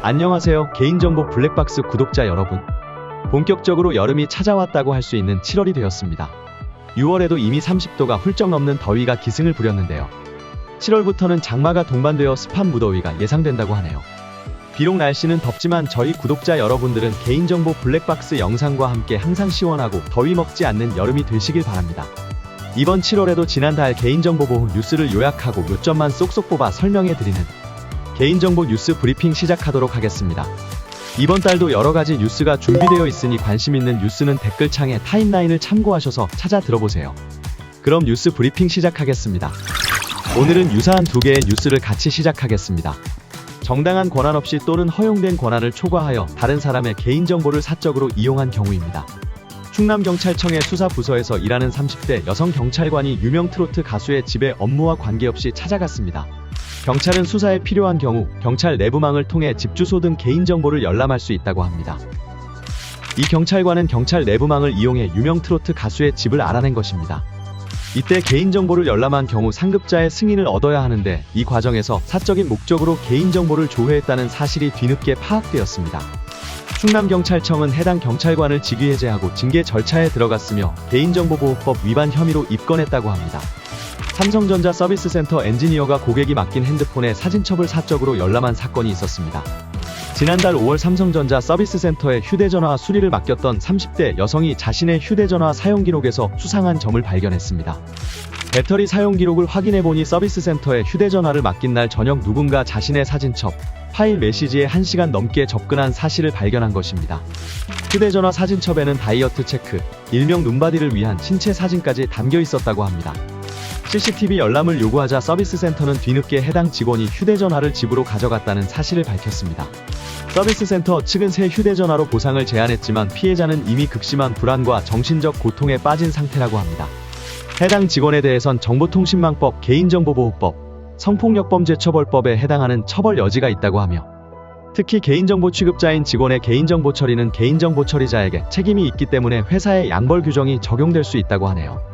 안녕하세요. 개인정보 블랙박스 구독자 여러분. 본격적으로 여름이 찾아왔다고 할 수 있는 7월이 되었습니다. 6월에도 이미 30도가 훌쩍 넘는 더위가 기승을 부렸는데요. 7월부터는 장마가 동반되어 습한 무더위가 예상된다고 하네요. 비록 날씨는 덥지만 저희 구독자 여러분들은 개인정보 블랙박스 영상과 함께 항상 시원하고 더위 먹지 않는 여름이 되시길 바랍니다. 이번 7월에도 지난달 개인정보 보호 뉴스를 요약하고 요점만 쏙쏙 뽑아 설명해드리는 개인정보 뉴스 브리핑 시작하도록 하겠습니다. 이번 달도 여러가지 뉴스가 준비되어 있으니 관심 있는 뉴스는 댓글창에 타임라인을 참고하셔서 찾아 들어보세요. 그럼 뉴스 브리핑 시작하겠습니다. 오늘은 유사한 두 개의 뉴스를 같이 시작하겠습니다. 정당한 권한 없이 또는 허용된 권한을 초과하여 다른 사람의 개인정보를 사적으로 이용한 경우입니다. 충남경찰청의 수사부서에서 일하는 30대 여성 경찰관이 유명 트로트 가수의 집에 업무와 관계없이 찾아갔습니다. 경찰은 수사에 필요한 경우 경찰 내부망을 통해 집 주소 등 개인정보를 열람할 수 있다고 합니다. 이 경찰관은 경찰 내부망을 이용해 유명 트로트 가수의 집을 알아낸 것입니다. 이때 개인정보를 열람한 경우 상급자의 승인을 얻어야 하는데 이 과정에서 사적인 목적으로 개인정보를 조회했다는 사실이 뒤늦게 파악되었습니다. 충남경찰청은 해당 경찰관을 직위해제하고 징계 절차에 들어갔으며 개인정보보호법 위반 혐의로 입건했다고 합니다. 삼성전자 서비스센터 엔지니어가 고객이 맡긴 핸드폰에 사진첩을 사적으로 열람한 사건이 있었습니다. 지난달 5월 삼성전자 서비스센터에 휴대전화 수리를 맡겼던 30대 여성이 자신의 휴대전화 사용기록에서 수상한 점을 발견했습니다. 배터리 사용기록을 확인해보니 서비스센터에 휴대전화를 맡긴 날 저녁 누군가 자신의 사진첩, 파일 메시지에 1시간 넘게 접근한 사실을 발견한 것입니다. 휴대전화 사진첩에는 다이어트 체크, 일명 눈바디를 위한 신체 사진까지 담겨 있었다고 합니다. CCTV 열람을 요구하자 서비스센터는 뒤늦게 해당 직원이 휴대전화를 집으로 가져갔다는 사실을 밝혔습니다. 서비스센터 측은 새 휴대전화로 보상을 제안했지만 피해자는 이미 극심한 불안과 정신적 고통에 빠진 상태라고 합니다. 해당 직원에 대해선 정보통신망법, 개인정보보호법, 성폭력범죄처벌법에 해당하는 처벌 여지가 있다고 하며 특히 개인정보 취급자인 직원의 개인정보 처리는 개인정보 처리자에게 책임이 있기 때문에 회사의 양벌 규정이 적용될 수 있다고 하네요.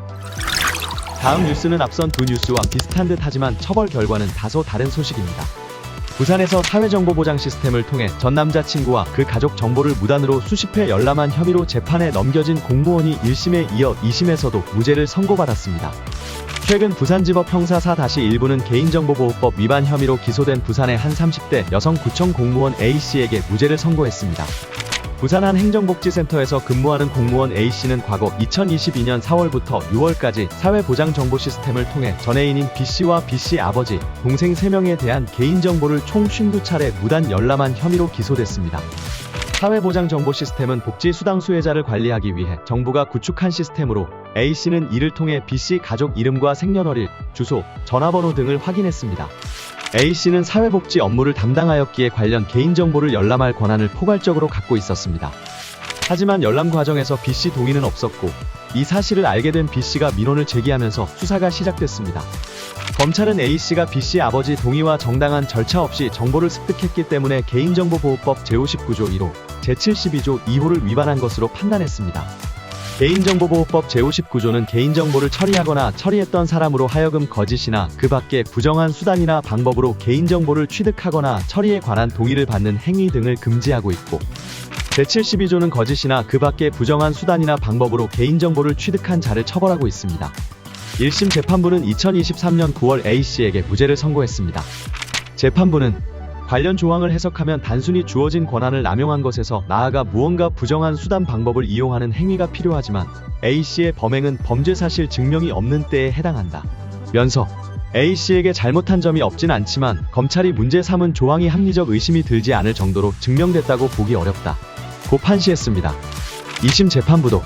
다음 뉴스는 앞선 두 뉴스와 비슷한 듯 하지만 처벌 결과는 다소 다른 소식입니다. 부산에서 사회정보보장 시스템을 통해 전 남자친구와 그 가족 정보를 무단으로 수십 회 열람한 혐의로 재판에 넘겨진 공무원이 1심에 이어 2심에서도 무죄를 선고받았습니다. 최근 부산지법 형사 4-1부는 개인정보보호법 위반 혐의로 기소된 부산의 한 30대 여성 구청 공무원 A씨에게 무죄를 선고했습니다. 부산 한 행정복지센터에서 근무하는 공무원 A씨는 과거 2022년 4월부터 6월까지 사회보장정보 시스템을 통해 전애인인 B씨와 B씨 아버지, 동생 3명에 대한 개인정보를 총 52차례 무단 열람한 혐의로 기소됐습니다. 사회보장정보 시스템은 복지수당 수혜자를 관리하기 위해 정부가 구축한 시스템으로 A씨는 이를 통해 B씨 가족 이름과 생년월일, 주소, 전화번호 등을 확인했습니다. A씨는 사회복지 업무를 담당하였기에 관련 개인정보를 열람할 권한을 포괄적으로 갖고 있었습니다. 하지만 열람 과정에서 B씨 동의는 없었고 이 사실을 알게 된 B씨가 민원을 제기하면서 수사가 시작됐습니다. 검찰은 A씨가 B씨 아버지 동의와 정당한 절차 없이 정보를 습득했기 때문에 개인정보보호법 제59조 1호, 제72조 2호를 위반한 것으로 판단했습니다. 개인정보보호법 제59조는 개인정보를 처리하거나 처리했던 사람으로 하여금 거짓이나 그 밖의 부정한 수단이나 방법으로 개인정보를 취득하거나 처리에 관한 동의를 받는 행위 등을 금지하고 있고 제72조는 거짓이나 그 밖의 부정한 수단이나 방법으로 개인정보를 취득한 자를 처벌하고 있습니다. 1심 재판부는 2023년 9월 A씨에게 무죄를 선고했습니다. 재판부는 관련 조항을 해석하면 단순히 주어진 권한을 남용한 것에서 나아가 무언가 부정한 수단 방법을 이용하는 행위가 필요하지만 A씨의 범행은 범죄 사실 증명이 없는 때에 해당한다 면서 A씨에게 잘못한 점이 없진 않지만 검찰이 문제 삼은 조항이 합리적 의심이 들지 않을 정도로 증명됐다고 보기 어렵다 고 판시했습니다. 2심 재판부도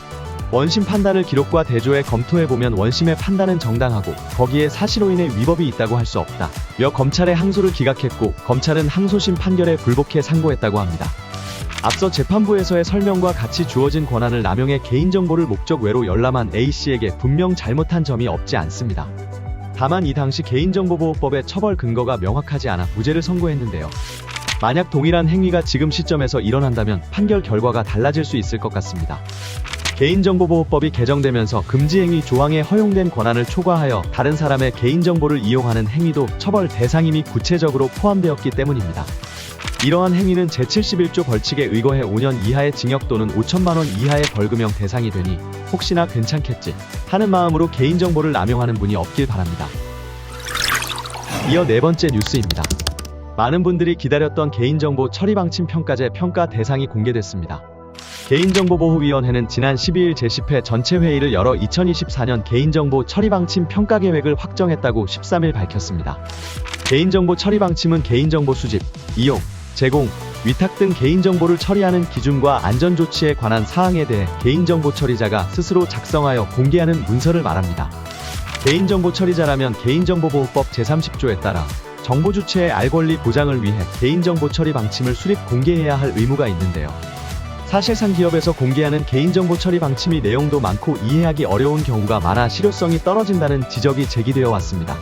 원심 판단을 기록과 대조해 검토해보면 원심의 판단은 정당하고 거기에 사실오인의 위법이 있다고 할 수 없다 며 검찰의 항소를 기각했고 검찰은 항소심 판결에 불복해 상고했다고 합니다. 앞서 재판부에서의 설명과 같이 주어진 권한을 남용해 개인정보를 목적 외로 열람한 A씨에게 분명 잘못한 점이 없지 않습니다. 다만 이 당시 개인정보보호법의 처벌 근거가 명확하지 않아 무죄를 선고했는데요. 만약 동일한 행위가 지금 시점에서 일어난다면 판결 결과가 달라질 수 있을 것 같습니다. 개인정보보호법이 개정되면서 금지행위 조항에 허용된 권한을 초과하여 다른 사람의 개인정보를 이용하는 행위도 처벌 대상임이 구체적으로 포함되었기 때문입니다. 이러한 행위는 제71조 벌칙에 의거해 5년 이하의 징역 또는 5천만 원 이하의 벌금형 대상이 되니 혹시나 괜찮겠지 하는 마음으로 개인정보를 남용하는 분이 없길 바랍니다. 이어 네 번째 뉴스입니다. 많은 분들이 기다렸던 개인정보 처리 방침 평가제 평가 대상이 공개됐습니다. 개인정보보호위원회는 지난 12일 제10회 전체 회의를 열어 2024년 개인정보 처리 방침 평가 계획을 확정했다고 13일 밝혔습니다. 개인정보 처리 방침은 개인정보 수집, 이용, 제공, 위탁 등 개인정보를 처리하는 기준과 안전조치에 관한 사항에 대해 개인정보 처리자가 스스로 작성하여 공개하는 문서를 말합니다. 개인정보 처리자라면 개인정보보호법 제30조에 따라 정보 주체의 알 권리 보장을 위해 개인정보 처리 방침을 수립 공개해야 할 의무가 있는데요. 사실상 기업에서 공개하는 개인정보 처리 방침이 내용도 많고 이해하기 어려운 경우가 많아 실효성이 떨어진다는 지적이 제기되어 왔습니다.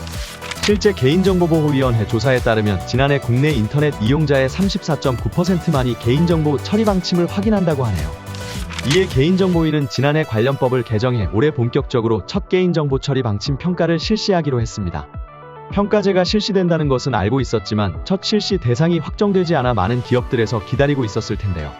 실제 개인정보보호위원회 조사에 따르면 지난해 국내 인터넷 이용자의 34.9%만이 개인정보 처리 방침을 확인한다고 하네요. 이에 개인정보위는 지난해 관련법을 개정해 올해 본격적으로 첫 개인정보 처리 방침 평가를 실시하기로 했습니다. 평가제가 실시된다는 것은 알고 있었지만 첫 실시 대상이 확정되지 않아 많은 기업들에서 기다리고 있었을 텐데요.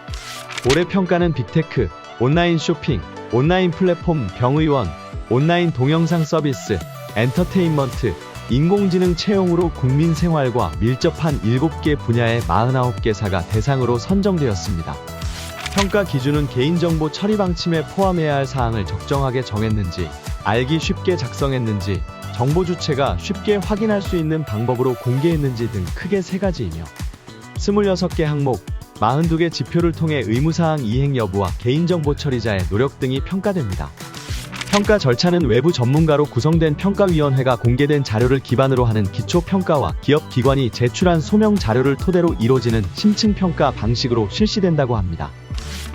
올해 평가는 빅테크, 온라인 쇼핑, 온라인 플랫폼, 병의원, 온라인 동영상 서비스, 엔터테인먼트, 인공지능 채용으로 국민 생활과 밀접한 7개 분야의 49개사가 대상으로 선정되었습니다. 평가 기준은 개인정보 처리 방침에 포함해야 할 사항을 적정하게 정했는지, 알기 쉽게 작성했는지, 정보 주체가 쉽게 확인할 수 있는 방법으로 공개했는지 등 크게 3가지이며 26개 항목, 42개 지표를 통해 의무사항 이행 여부와 개인정보 처리자의 노력 등이 평가됩니다. 평가 절차는 외부 전문가로 구성된 평가위원회가 공개된 자료를 기반으로 하는 기초평가와 기업기관이 제출한 소명 자료를 토대로 이루어지는 심층평가 방식으로 실시된다고 합니다.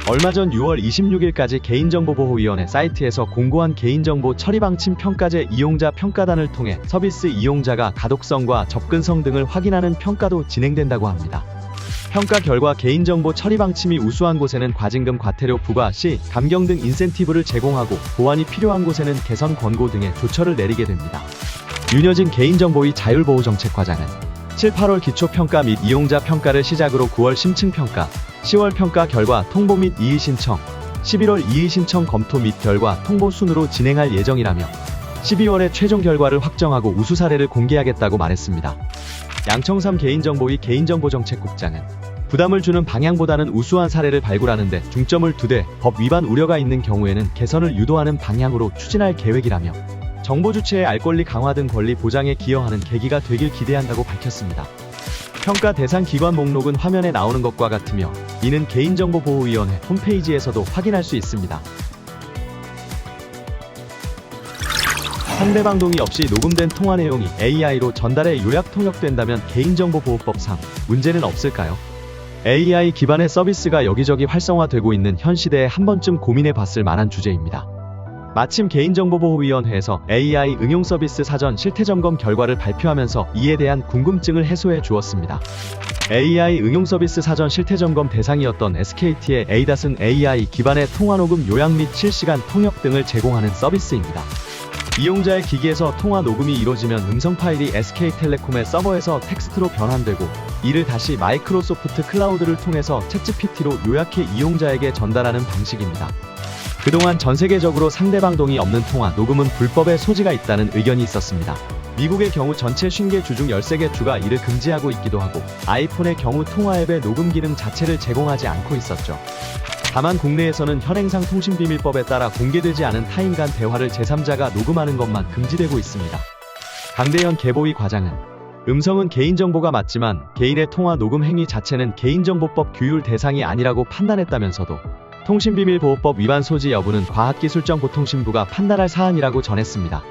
얼마 전 6월 26일까지 개인정보보호위원회 사이트에서 공고한 개인정보 처리 방침 평가제 이용자 평가단을 통해 서비스 이용자가 가독성과 접근성 등을 확인하는 평가도 진행된다고 합니다. 평가 결과 개인정보 처리 방침이 우수한 곳에는 과징금 과태료 부과 시 감경 등 인센티브를 제공하고 보완이 필요한 곳에는 개선 권고 등의 조처를 내리게 됩니다. 윤여진 개인정보위 자율보호정책과장은 7, 8월 기초평가 및 이용자 평가를 시작으로 9월 심층평가, 10월 평가 결과 통보 및 이의 신청, 11월 이의 신청 검토 및 결과 통보 순으로 진행할 예정이라며 12월에 최종 결과를 확정하고 우수 사례를 공개하겠다고 말했습니다. 양청삼 개인정보위 개인정보정책국장은 부담을 주는 방향보다는 우수한 사례를 발굴하는 데 중점을 두되 법 위반 우려가 있는 경우에는 개선을 유도하는 방향으로 추진할 계획이라며 정보 주체의 알 권리 강화 등 권리 보장에 기여하는 계기가 되길 기대한다고 밝혔습니다. 평가 대상 기관 목록은 화면에 나오는 것과 같으며 이는 개인정보보호위원회 홈페이지에서도 확인할 수 있습니다. 상대방 동의 없이 녹음된 통화 내용이 AI로 전달해 요약 통역된다면 개인정보보호법상 문제는 없을까요? AI 기반의 서비스가 여기저기 활성화되고 있는 현 시대에 한 번쯤 고민해 봤을 만한 주제입니다. 마침 개인정보보호위원회에서 AI 응용 서비스 사전 실태점검 결과를 발표하면서 이에 대한 궁금증을 해소해 주었습니다. AI 응용 서비스 사전 실태점검 대상이었던 SKT의 에이닷은 AI 기반의 통화녹음 요약 및 실시간 통역 등을 제공하는 서비스입니다. 이용자의 기기에서 통화 녹음이 이루어지면 음성 파일이 SK텔레콤의 서버에서 텍스트로 변환되고 이를 다시 마이크로소프트 클라우드를 통해서 챗GPT로 요약해 이용자에게 전달하는 방식입니다. 그동안 전 세계적으로 상대방 동의 없는 통화 녹음은 불법의 소지가 있다는 의견이 있었습니다. 미국의 경우 전체 50개 주 중 13개 주가 이를 금지하고 있기도 하고 아이폰의 경우 통화 앱의 녹음 기능 자체를 제공하지 않고 있었죠. 다만 국내에서는 현행상 통신비밀법에 따라 공개되지 않은 타인 간 대화를 제3자가 녹음하는 것만 금지되고 있습니다. 강대현 개보위 과장은 음성은 개인정보가 맞지만 개인의 통화 녹음 행위 자체는 개인정보법 규율 대상이 아니라고 판단했다면서도 통신비밀보호법 위반 소지 여부는 과학기술정보통신부가 판단할 사안이라고 전했습니다.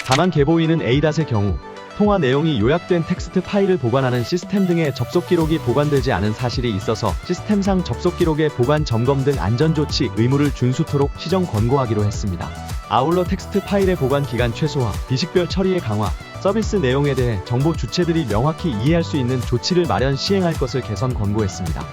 다만 개보위는 에이닷의 경우 통화 내용이 요약된 텍스트 파일을 보관하는 시스템 등의 접속 기록이 보관되지 않은 사실이 있어서 시스템상 접속 기록의 보관 점검 등 안전조치 의무를 준수토록 시정 권고하기로 했습니다. 아울러 텍스트 파일의 보관 기간 최소화, 비식별 처리의 강화, 서비스 내용에 대해 정보 주체들이 명확히 이해할 수 있는 조치를 마련 시행할 것을 개선 권고했습니다.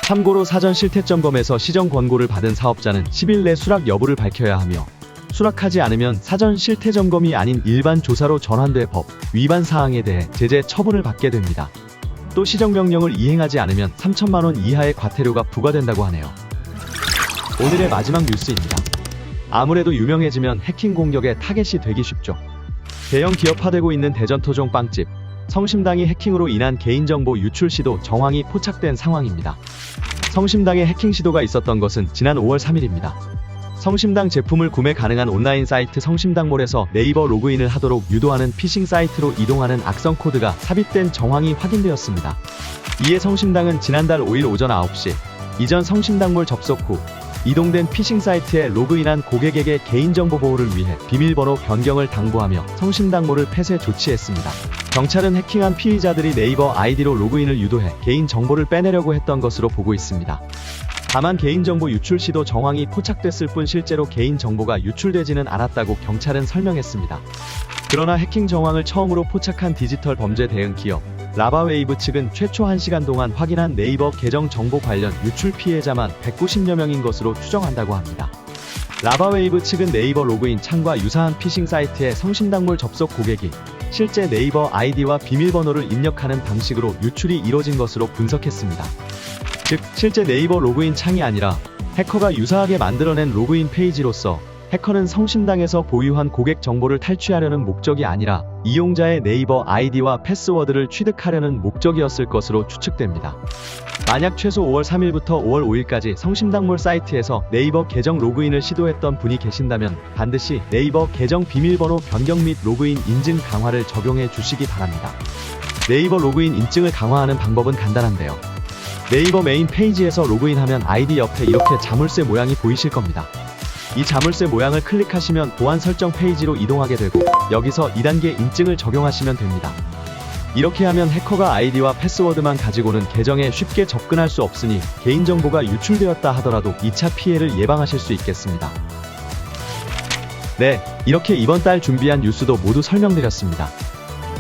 참고로 사전 실태점검에서 시정 권고를 받은 사업자는 10일 내 수락 여부를 밝혀야 하며 수락하지 않으면 사전 실태점검이 아닌 일반 조사로 전환돼 법 위반 사항에 대해 제재 처분을 받게 됩니다. 또 시정명령을 이행하지 않으면 3천만 원 이하의 과태료가 부과된다고 하네요. 오늘의 마지막 뉴스입니다. 아무래도 유명해지면 해킹 공격의 타겟이 되기 쉽죠. 대형 기업화되고 있는 대전토종 빵집 성심당이 해킹으로 인한 개인정보 유출 시도 정황이 포착된 상황입니다. 성심당의 해킹 시도가 있었던 것은 지난 5월 3일입니다. 성심당 제품을 구매 가능한 온라인 사이트 성심당몰에서 네이버 로그인을 하도록 유도하는 피싱 사이트로 이동하는 악성 코드가 삽입된 정황이 확인되었습니다. 이에 성심당은 지난달 5일 오전 9시 이전 성심당몰 접속 후 이동된 피싱 사이트에 로그인한 고객에게 개인정보 보호를 위해 비밀번호 변경을 당부하며 성심당몰을 폐쇄 조치했습니다. 경찰은 해킹한 피의자들이 네이버 아이디로 로그인을 유도해 개인정보를 빼내려고 했던 것으로 보고 있습니다. 다만 개인정보 유출 시도 정황이 포착됐을 뿐 실제로 개인정보가 유출되지는 않았다고 경찰은 설명했습니다. 그러나 해킹 정황을 처음으로 포착한 디지털 범죄 대응 기업 라바웨이브 측은 최초 1시간 동안 확인한 네이버 계정 정보 관련 유출 피해자만 190여 명인 것으로 추정한다고 합니다. 라바웨이브 측은 네이버 로그인 창과 유사한 피싱 사이트의 성심당몰 접속 고객이 실제 네이버 아이디와 비밀번호를 입력하는 방식으로 유출이 이뤄진 것으로 분석했습니다. 즉, 실제 네이버 로그인 창이 아니라 해커가 유사하게 만들어낸 로그인 페이지로서 해커는 성심당에서 보유한 고객 정보를 탈취하려는 목적이 아니라 이용자의 네이버 아이디와 패스워드를 취득하려는 목적이었을 것으로 추측됩니다. 만약 최소 5월 3일부터 5월 5일까지 성심당몰 사이트에서 네이버 계정 로그인을 시도했던 분이 계신다면 반드시 네이버 계정 비밀번호 변경 및 로그인 인증 강화를 적용해 주시기 바랍니다. 네이버 로그인 인증을 강화하는 방법은 간단한데요. 네이버 메인 페이지에서 로그인하면 아이디 옆에 이렇게 자물쇠 모양이 보이실 겁니다. 이 자물쇠 모양을 클릭하시면 보안 설정 페이지로 이동하게 되고 여기서 2단계 인증을 적용하시면 됩니다. 이렇게 하면 해커가 아이디와 패스워드만 가지고는 계정에 쉽게 접근할 수 없으니 개인정보가 유출되었다 하더라도 2차 피해를 예방하실 수 있겠습니다. 네, 이렇게 이번 달 준비한 뉴스도 모두 설명드렸습니다.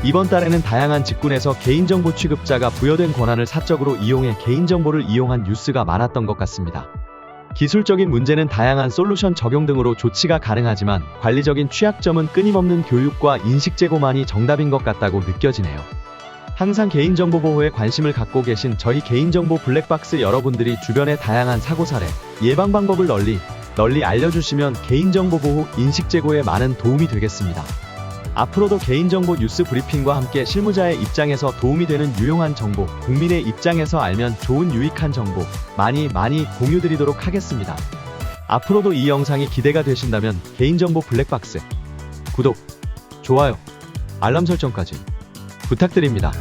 이번 달에는 다양한 직군에서 개인정보 취급자가 부여된 권한을 사적으로 이용해 개인정보를 이용한 뉴스가 많았던 것 같습니다. 기술적인 문제는 다양한 솔루션 적용 등으로 조치가 가능하지만 관리적인 취약점은 끊임없는 교육과 인식 제고만이 정답인 것 같다고 느껴지네요. 항상 개인정보 보호에 관심을 갖고 계신 저희 개인정보 블랙박스 여러분들이 주변의 다양한 사고 사례, 예방 방법을 널리 알려주시면 개인정보 보호, 인식 제고에 많은 도움이 되겠습니다. 앞으로도 개인정보 뉴스 브리핑과 함께 실무자의 입장에서 도움이 되는 유용한 정보, 국민의 입장에서 알면 좋은 유익한 정보 많이 공유드리도록 하겠습니다. 앞으로도 이 영상이 기대가 되신다면 개인정보 블랙박스 구독, 좋아요, 알람 설정까지 부탁드립니다.